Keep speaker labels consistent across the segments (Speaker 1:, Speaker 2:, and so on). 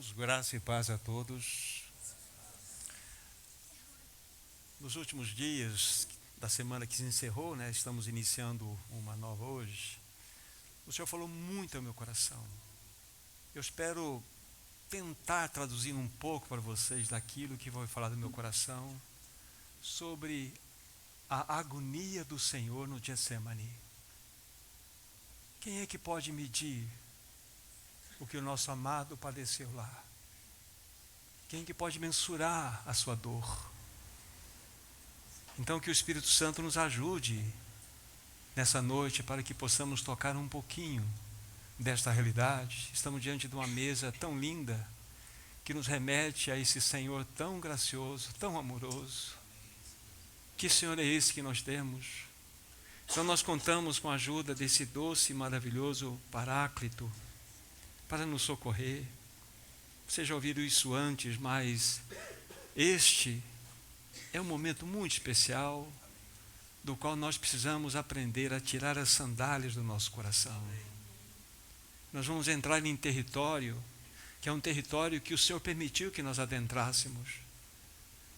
Speaker 1: Irmãos, graça e paz a todos. Nos últimos dias da semana que se encerrou, estamos iniciando uma nova hoje. O Senhor falou muito ao meu coração. Eu espero tentar traduzir um pouco para vocês daquilo que vou falar do meu coração sobre a agonia do Senhor no Getsemane. Quem é que pode medir o que o nosso amado padeceu lá? Quem é que pode mensurar a sua dor? Então que o Espírito Santo nos ajude nessa noite para que possamos tocar um pouquinho desta realidade. Estamos diante de uma mesa tão linda que nos remete a esse Senhor tão gracioso, tão amoroso. Que Senhor é esse que nós temos? Então nós contamos com a ajuda desse doce e maravilhoso Paráclito para nos socorrer. Você já ouviu isso antes, mas este é um momento muito especial, do qual nós precisamos aprender a tirar as sandálias do nosso coração. Nós vamos entrar em território, que é um território que o Senhor permitiu que nós adentrássemos,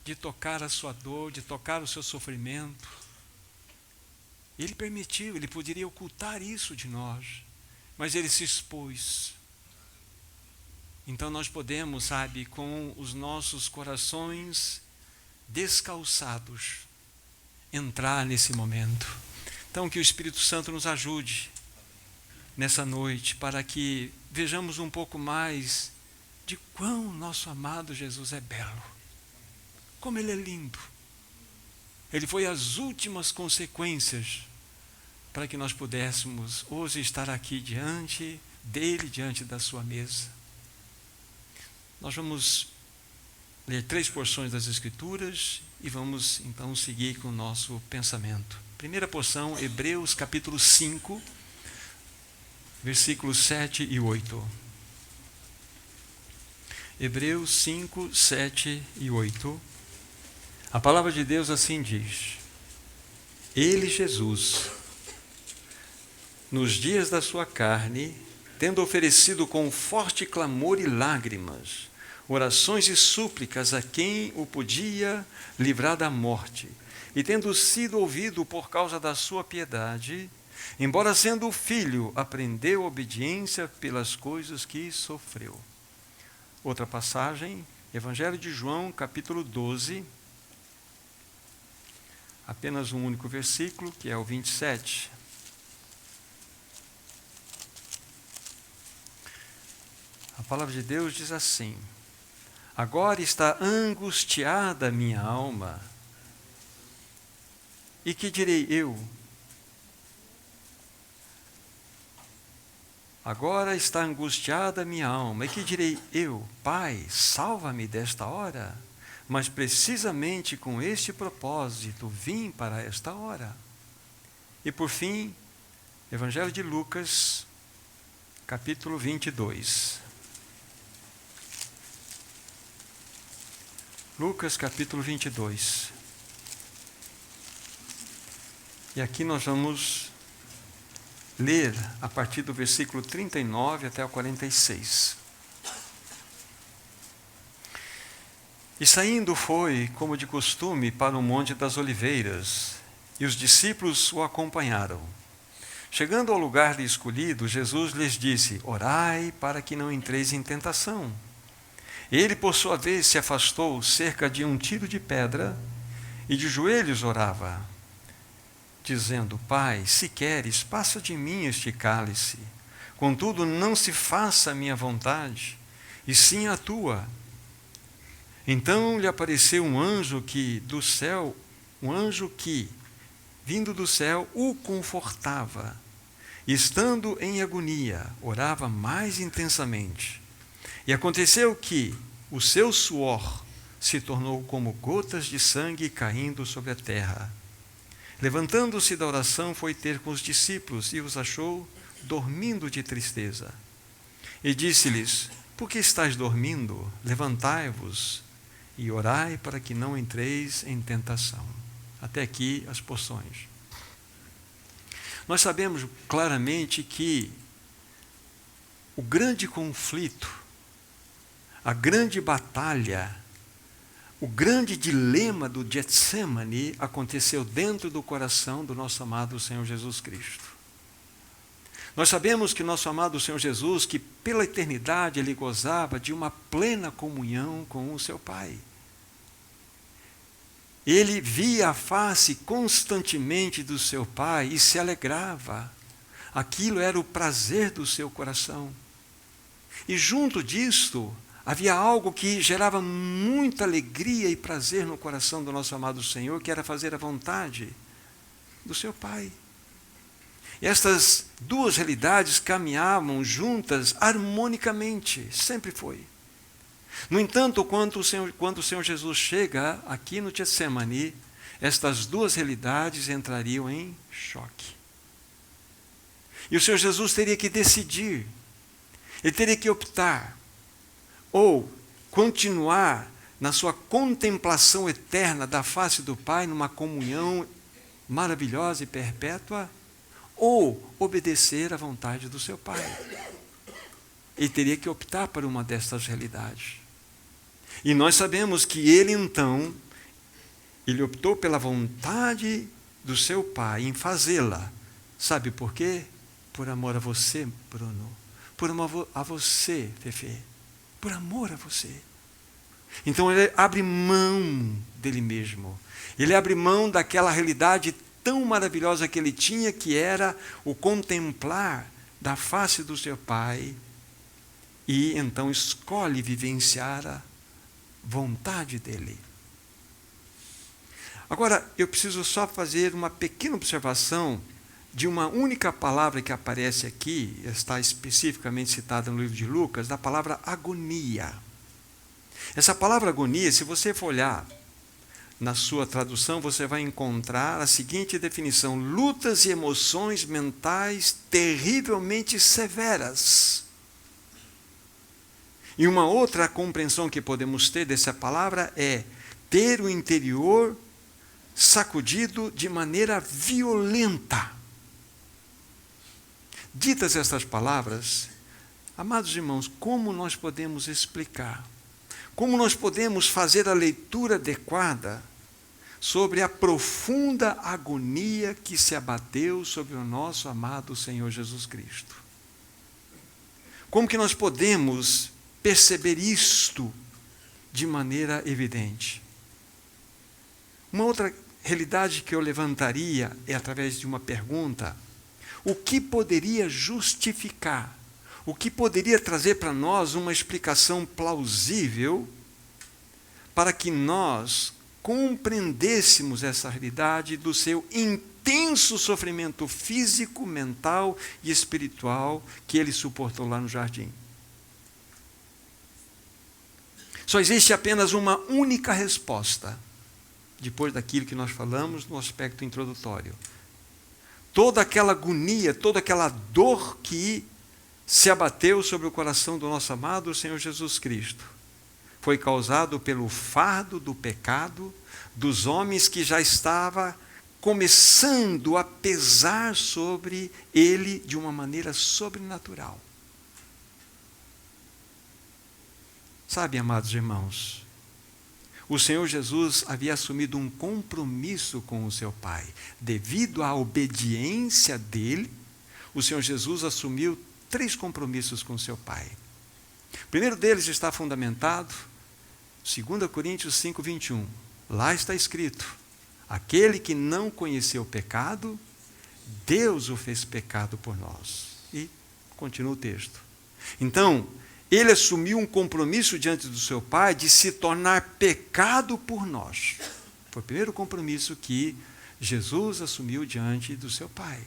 Speaker 1: de tocar a sua dor, de tocar o seu sofrimento. Ele permitiu, ele poderia ocultar isso de nós, mas ele se expôs. Então nós podemos, com os nossos corações descalçados, entrar nesse momento. Então que o Espírito Santo nos ajude nessa noite, para que vejamos um pouco mais de quão nosso amado Jesus é belo, como ele é lindo. Ele foi as últimas consequências para que nós pudéssemos hoje estar aqui diante dele, diante da sua mesa. Nós vamos ler 3 porções das Escrituras e vamos então seguir com o nosso pensamento. Primeira porção, Hebreus capítulo 5, versículos 7 e 8. Hebreus 5, 7 e 8. A palavra de Deus assim diz: Ele, Jesus, nos dias da sua carne, tendo oferecido com forte clamor e lágrimas, orações e súplicas a quem o podia livrar da morte, e tendo sido ouvido por causa da sua piedade, embora sendo filho, aprendeu obediência pelas coisas que sofreu. Outra passagem, Evangelho de João, capítulo 12, apenas um único versículo, que é o 27. A palavra de Deus diz assim: Agora está angustiada a minha alma. E que direi eu? Agora está angustiada a minha alma. E que direi eu? Pai, salva-me desta hora. Mas precisamente com este propósito vim para esta hora. E por fim, Evangelho de Lucas, capítulo 22. Lucas capítulo 22. E aqui nós vamos ler a partir do versículo 39 até o 46. E saindo foi, como de costume, para o Monte das Oliveiras, e os discípulos o acompanharam. Chegando ao lugar lhe escolhido, Jesus lhes disse: Orai para que não entreis em tentação. Ele, por sua vez, se afastou cerca de um tiro de pedra e de joelhos orava, dizendo: Pai, se queres, passa de mim este cálice. Contudo, não se faça a minha vontade, e sim a tua. Então lhe apareceu um anjo que, vindo do céu, o confortava. E, estando em agonia, orava mais intensamente. E aconteceu que o seu suor se tornou como gotas de sangue caindo sobre a terra. Levantando-se da oração, foi ter com os discípulos e os achou dormindo de tristeza. E disse-lhes: Por que estáis dormindo? Levantai-vos e orai para que não entreis em tentação. Até aqui as porções. Nós sabemos claramente que o grande conflito, a grande batalha, o grande dilema do Getsemane aconteceu dentro do coração do nosso amado Senhor Jesus Cristo. Nós sabemos que nosso amado Senhor Jesus, que pela eternidade ele gozava de uma plena comunhão com o seu Pai. Ele via a face constantemente do seu Pai e se alegrava. Aquilo era o prazer do seu coração. E junto disto, havia algo que gerava muita alegria e prazer no coração do nosso amado Senhor, que era fazer a vontade do seu Pai. E estas duas realidades caminhavam juntas harmonicamente, sempre foi. No entanto, quando o Senhor Jesus chega aqui no Getsemane, estas duas realidades entrariam em choque. E o Senhor Jesus teria que decidir, ele teria que optar, ou continuar na sua contemplação eterna da face do Pai, numa comunhão maravilhosa e perpétua, ou obedecer à vontade do seu Pai. Ele teria que optar por uma destas realidades. E nós sabemos que ele então, ele optou pela vontade do seu Pai em fazê-la. Sabe por quê? Por amor a você, Bruno. Por amor a você, Fefe. Por amor a você. Então ele abre mão dele mesmo. Ele abre mão daquela realidade tão maravilhosa que ele tinha, que era o contemplar da face do seu Pai, e então escolhe vivenciar a vontade dele. Agora, eu preciso só fazer uma pequena observação de uma única palavra que aparece aqui, está especificamente citada no livro de Lucas, da palavra agonia. Essa palavra agonia, se você for olhar na sua tradução, você vai encontrar a seguinte definição: lutas e emoções mentais terrivelmente severas. E uma outra compreensão que podemos ter dessa palavra é ter o interior sacudido de maneira violenta. Ditas estas palavras, amados irmãos, como nós podemos explicar? Como nós podemos fazer a leitura adequada sobre a profunda agonia que se abateu sobre o nosso amado Senhor Jesus Cristo? Como que nós podemos perceber isto de maneira evidente? Uma outra realidade que eu levantaria é através de uma pergunta: o que poderia justificar, o que poderia trazer para nós uma explicação plausível para que nós compreendêssemos essa realidade do seu intenso sofrimento físico, mental e espiritual que ele suportou lá no jardim? Só existe apenas uma única resposta, depois daquilo que nós falamos no aspecto introdutório. Toda aquela agonia, toda aquela dor que se abateu sobre o coração do nosso amado Senhor Jesus Cristo foi causado pelo fardo do pecado dos homens que já estava começando a pesar sobre ele de uma maneira sobrenatural. Sabe, amados irmãos, o Senhor Jesus havia assumido um compromisso com o seu Pai. Devido à obediência dele, o Senhor Jesus assumiu 3 compromissos com o seu Pai. O primeiro deles está fundamentado em 2 Coríntios 5:21. Lá está escrito: aquele que não conheceu o pecado, Deus o fez pecado por nós. E continua o texto. Então, ele assumiu um compromisso diante do seu Pai de se tornar pecado por nós. Foi o primeiro compromisso que Jesus assumiu diante do seu Pai,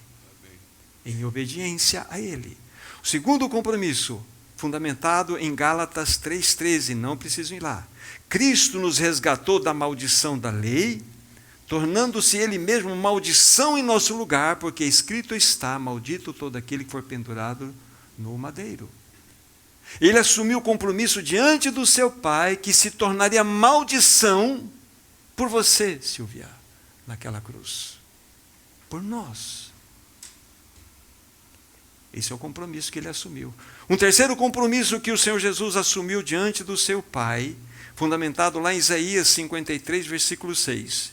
Speaker 1: em obediência a ele. O segundo compromisso, fundamentado em Gálatas 3,13, não preciso ir lá. Cristo nos resgatou da maldição da lei, tornando-se ele mesmo maldição em nosso lugar, porque escrito está: maldito todo aquele que for pendurado no madeiro. Ele assumiu o compromisso diante do seu Pai que se tornaria maldição por você, Silvia, naquela cruz. Por nós. Esse é o compromisso que ele assumiu. Um terceiro compromisso que o Senhor Jesus assumiu diante do seu Pai, fundamentado lá em Isaías 53, versículo 6.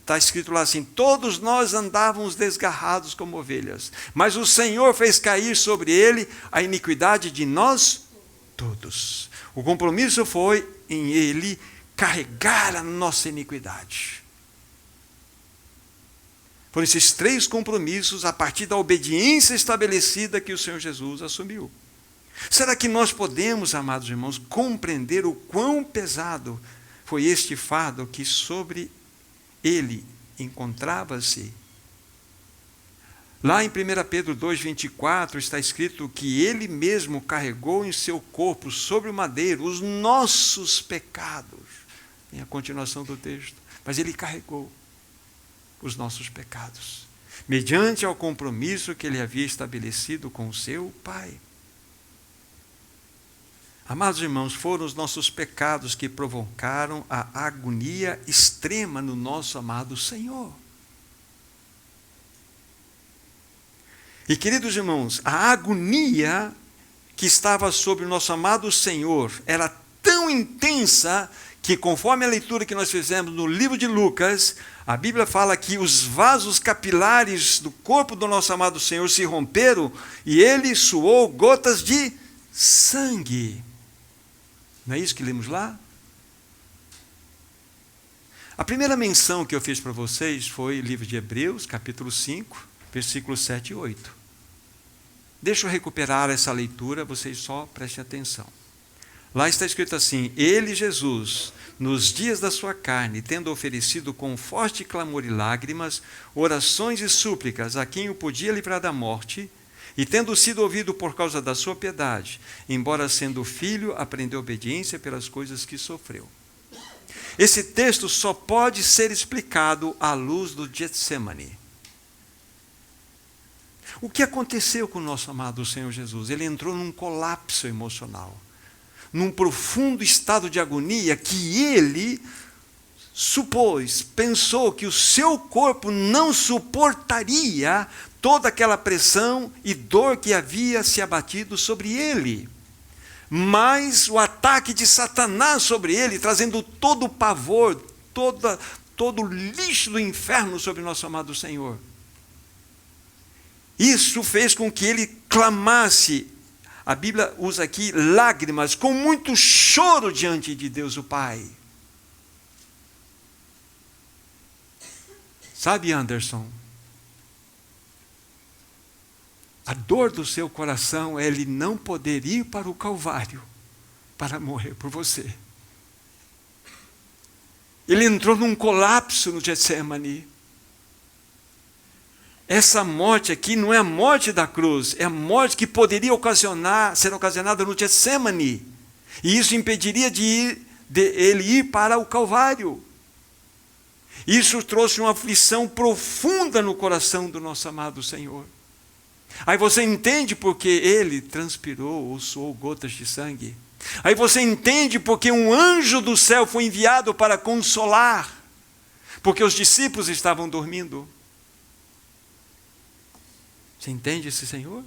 Speaker 1: Está escrito lá assim: todos nós andávamos desgarrados como ovelhas, mas o Senhor fez cair sobre ele a iniquidade de nós todos. O compromisso foi em ele carregar a nossa iniquidade. Foram esses três compromissos a partir da obediência estabelecida que o Senhor Jesus assumiu. Será que nós podemos, amados irmãos, compreender o quão pesado foi este fardo que sobre ele encontrava-se? Lá em 1 Pedro 2,24 está escrito que ele mesmo carregou em seu corpo sobre o madeiro os nossos pecados. Tem a continuação do texto. Mas ele carregou os nossos pecados, mediante ao compromisso que ele havia estabelecido com o seu Pai. Amados irmãos, foram os nossos pecados que provocaram a agonia extrema no nosso amado Senhor. E, queridos irmãos, a agonia que estava sobre o nosso amado Senhor era tão intensa que, conforme a leitura que nós fizemos no livro de Lucas, a Bíblia fala que os vasos capilares do corpo do nosso amado Senhor se romperam e ele suou gotas de sangue. Não é isso que lemos lá? A primeira menção que eu fiz para vocês foi o livro de Hebreus, capítulo 5, versículos 7 e 8. Deixa eu recuperar essa leitura, vocês só prestem atenção. Lá está escrito assim: ele, Jesus, nos dias da sua carne, tendo oferecido com forte clamor e lágrimas, orações e súplicas a quem o podia livrar da morte, e tendo sido ouvido por causa da sua piedade, embora sendo filho, aprendeu obediência pelas coisas que sofreu. Esse texto só pode ser explicado à luz do Getsemane. O que aconteceu com o nosso amado Senhor Jesus? Ele entrou num colapso emocional, num profundo estado de agonia que ele pensou que o seu corpo não suportaria toda aquela pressão e dor que havia se abatido sobre ele. Mas o ataque de Satanás sobre ele, trazendo todo o pavor, todo o lixo do inferno sobre nosso amado Senhor. Isso fez com que ele clamasse, a Bíblia usa aqui lágrimas, com muito choro diante de Deus o Pai. Sabe, Anderson, a dor do seu coração é ele não poder ir para o Calvário para morrer por você. Ele entrou num colapso no Getsemane. Essa morte aqui não é a morte da cruz, é a morte que poderia ser ocasionada no Getsemane. E isso impediria de ele ir para o Calvário. Isso trouxe uma aflição profunda no coração do nosso amado Senhor. Aí você entende porque ele transpirou ou suou gotas de sangue. Aí você entende porque um anjo do céu foi enviado para consolar, porque os discípulos estavam dormindo. Você entende esse Senhor?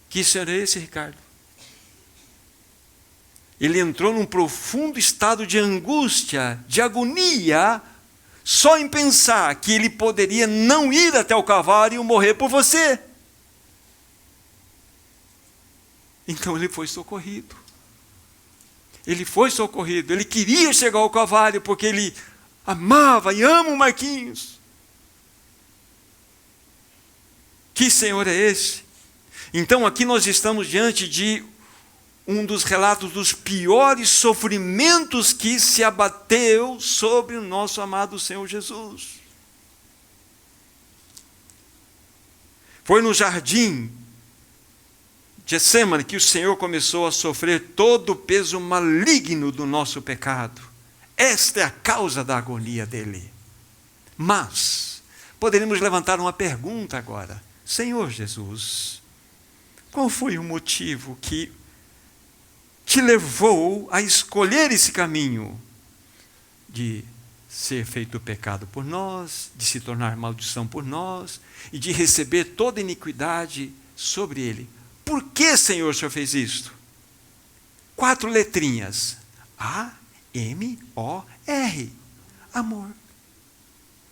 Speaker 1: Que Senhor é esse, Ricardo? Ele entrou num profundo estado de angústia, de agonia, só em pensar que ele poderia não ir até o Calvário e morrer por você. Então ele foi socorrido. Ele foi socorrido. Ele queria chegar ao Calvário porque ele amava e ama o Marquinhos. Que Senhor é esse? Então aqui nós estamos diante de um dos relatos dos piores sofrimentos que se abateu sobre o nosso amado Senhor Jesus. Foi no jardim de Getsemane que o Senhor começou a sofrer todo o peso maligno do nosso pecado. Esta é a causa da agonia dele. Mas poderíamos levantar uma pergunta agora. Senhor Jesus, qual foi o motivo que te levou a escolher esse caminho de ser feito pecado por nós, de se tornar maldição por nós e de receber toda iniquidade sobre ele. Por que, Senhor, o Senhor fez isto? 4 letrinhas. A-M-O-R. Amor.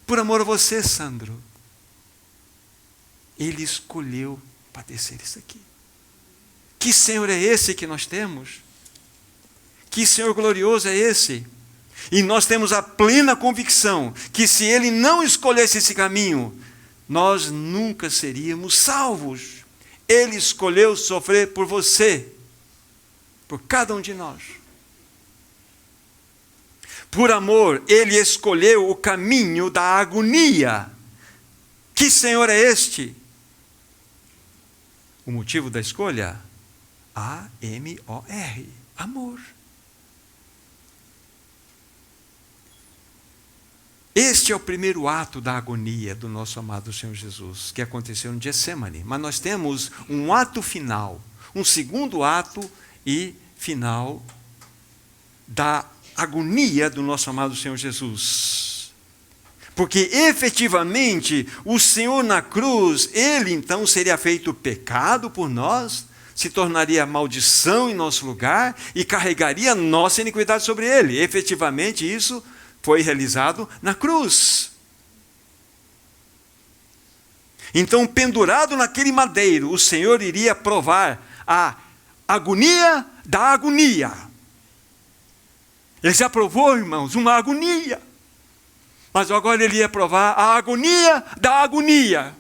Speaker 1: Por amor a você, Sandro. Ele escolheu padecer isso aqui. Que Senhor é esse que nós temos? Que Senhor glorioso é esse? E nós temos a plena convicção que se Ele não escolhesse esse caminho, nós nunca seríamos salvos. Ele escolheu sofrer por você, por cada um de nós. Por amor, Ele escolheu o caminho da agonia. Que Senhor é este? O motivo da escolha? A-M-O-R. Amor. Este é o primeiro ato da agonia do nosso amado Senhor Jesus, que aconteceu no Getsemane. Mas nós temos um ato final, um segundo ato e final da agonia do nosso amado Senhor Jesus. Porque efetivamente o Senhor na cruz, Ele então seria feito pecado por nós, se tornaria maldição em nosso lugar e carregaria a nossa iniquidade sobre Ele. Efetivamente isso foi realizado na cruz. Então, pendurado naquele madeiro, o Senhor iria provar a agonia da agonia. Ele já provou, irmãos, uma agonia. Mas agora ele ia provar a agonia da agonia.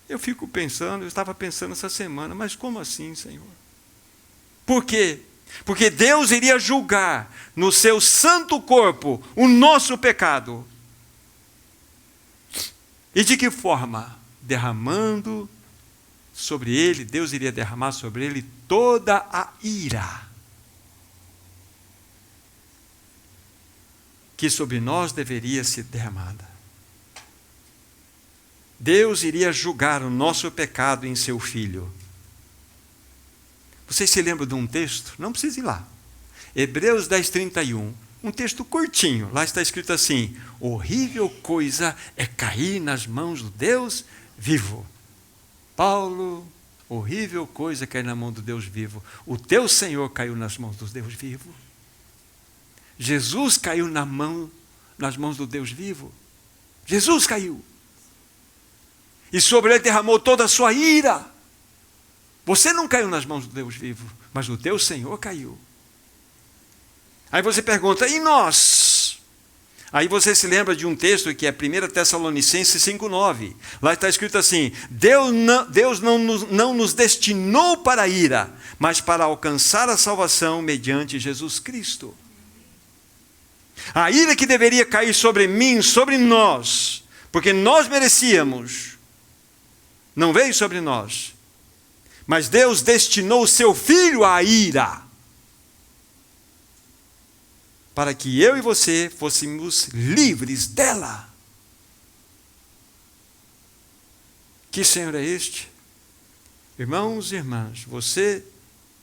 Speaker 1: Eu fico pensando, eu estava pensando essa semana, mas como assim, Senhor? Por quê? Porque Deus iria julgar no seu santo corpo o nosso pecado. E de que forma? Derramando sobre ele, Deus iria derramar sobre ele toda a ira que sobre nós deveria ser derramada. Deus iria julgar o nosso pecado em seu Filho. Vocês se lembram de um texto? Não precisa ir lá. Hebreus 10:31. Um texto curtinho. Lá está escrito assim: horrível coisa é cair nas mãos do Deus vivo. Paulo, horrível coisa é cair na mão do Deus vivo. O teu Senhor caiu nas mãos do Deus vivo. Jesus caiu nas mãos do Deus vivo. Jesus caiu. E sobre ele derramou toda a sua ira. Você não caiu nas mãos do Deus vivo, mas o teu Senhor caiu. Aí você pergunta, e nós? Aí você se lembra de um texto que é 1 Tessalonicenses 5:9. Lá está escrito assim: Deus não nos destinou para a ira, mas para alcançar a salvação mediante Jesus Cristo. A ira que deveria cair sobre mim, sobre nós, porque nós merecíamos, não veio sobre nós. Mas Deus destinou o seu Filho à ira, para que eu e você fôssemos livres dela. Que Senhor é este? Irmãos e irmãs, você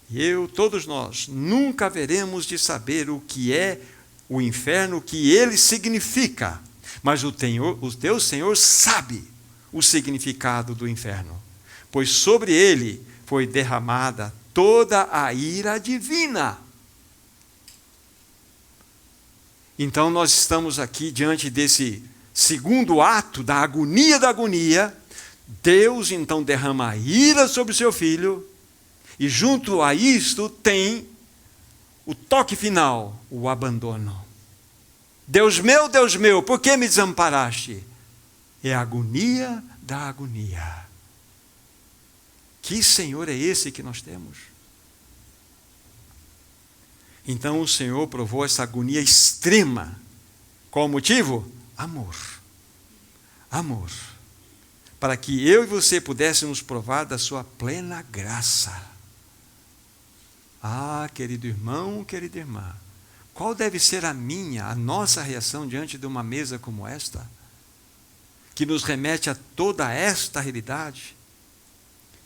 Speaker 1: e eu, todos nós, nunca haveremos de saber o que é o inferno, o que ele significa. Mas o teu Senhor sabe o significado do inferno, pois sobre ele foi derramada toda a ira divina. Então nós estamos aqui diante desse segundo ato da agonia. Deus então derrama a ira sobre o seu Filho, e junto a isto tem o toque final, o abandono. Deus meu, por que me desamparaste? É a agonia da agonia. Que Senhor é esse que nós temos? Então o Senhor provou essa agonia extrema. Qual o motivo? Amor. Amor. Para que eu e você pudéssemos provar da sua plena graça. Ah, querido irmão, querida irmã, qual deve ser a nossa reação diante de uma mesa como esta, que nos remete a toda esta realidade?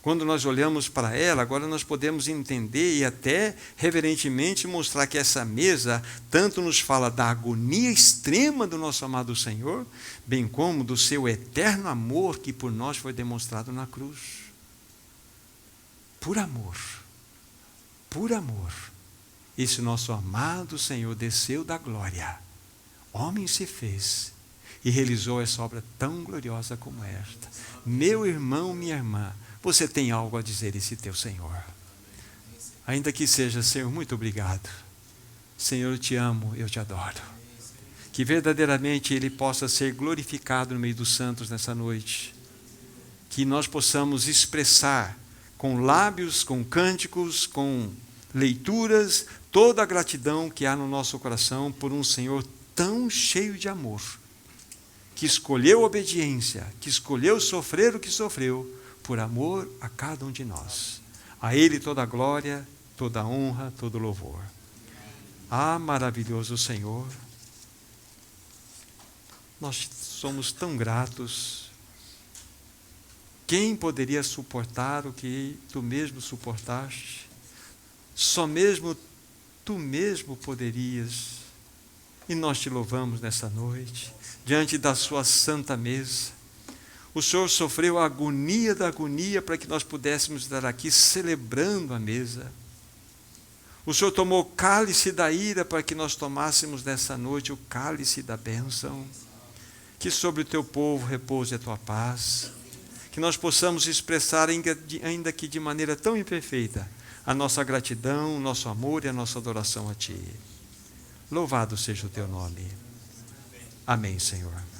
Speaker 1: Quando nós olhamos para ela, agora nós podemos entender e até reverentemente mostrar que essa mesa tanto nos fala da agonia extrema do nosso amado Senhor, bem como do seu eterno amor que por nós foi demonstrado na cruz. Por amor, esse nosso amado Senhor desceu da glória, homem se fez e realizou essa obra tão gloriosa como esta. Meu irmão, minha irmã, você tem algo a dizer a esse teu Senhor. Ainda que seja, Senhor, muito obrigado. Senhor, eu te amo, eu te adoro. Que verdadeiramente Ele possa ser glorificado no meio dos santos nessa noite. Que nós possamos expressar com lábios, com cânticos, com leituras, toda a gratidão que há no nosso coração por um Senhor tão cheio de amor, que escolheu obediência, que escolheu sofrer o que sofreu, por amor a cada um de nós. A Ele toda a glória, toda a honra, todo o louvor. Ah, maravilhoso Senhor, nós somos tão gratos. Quem poderia suportar o que Tu mesmo suportaste? Só mesmo Tu mesmo poderias. E nós Te louvamos nessa noite, diante da Sua santa mesa. O Senhor sofreu a agonia da agonia para que nós pudéssemos estar aqui celebrando a mesa. O Senhor tomou o cálice da ira para que nós tomássemos nessa noite o cálice da bênção. Que sobre o Teu povo repouse a Tua paz. Que nós possamos expressar, ainda que de maneira tão imperfeita, a nossa gratidão, o nosso amor e a nossa adoração a Ti. Louvado seja o Teu nome. Amém, Senhor.